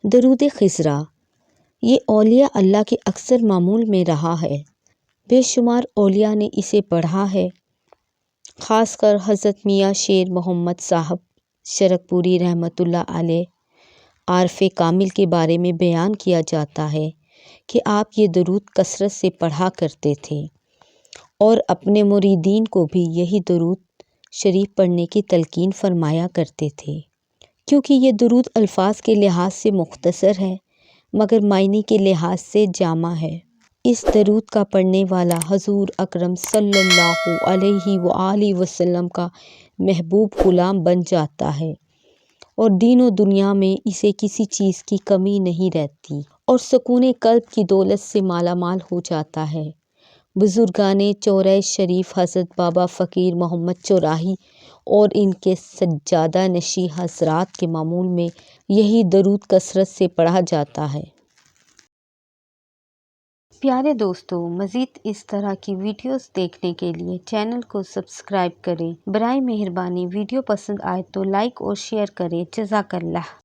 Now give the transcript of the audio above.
درود خضرا یہ اولیاء اللہ کے اکثر معمول میں رہا ہے، بے شمار اولیاء نے اسے پڑھا ہے۔ خاص کر حضرت میاں شیر محمد صاحب شرک پوری رحمۃ اللہ علیہ عارف کامل کے بارے میں بیان کیا جاتا ہے کہ آپ یہ درود کثرت سے پڑھا کرتے تھے اور اپنے مریدین کو بھی یہی درود شریف پڑھنے کی تلقین فرمایا کرتے تھے، کیونکہ یہ درود الفاظ کے لحاظ سے مختصر ہے مگر معنی کے لحاظ سے جامع ہے۔ اس درود کا پڑھنے والا حضور اکرم صلی اللہ علیہ وآلہ وسلم کا محبوب غلام بن جاتا ہے اور دین و دنیا میں اسے کسی چیز کی کمی نہیں رہتی اور سکون قلب کی دولت سے مالا مال ہو جاتا ہے۔ بزرگان چورہ شریف حضرت بابا فقیر محمد چوراہی اور ان کے سجادہ نشین حضرات کے معمول میں یہی درود کثرت سے پڑھا جاتا ہے۔ پیارے دوستو، مزید اس طرح کی ویڈیوز دیکھنے کے لیے چینل کو سبسکرائب کریں۔ برائے مہربانی ویڈیو پسند آئے تو لائک اور شیئر کریں۔ جزاک اللہ۔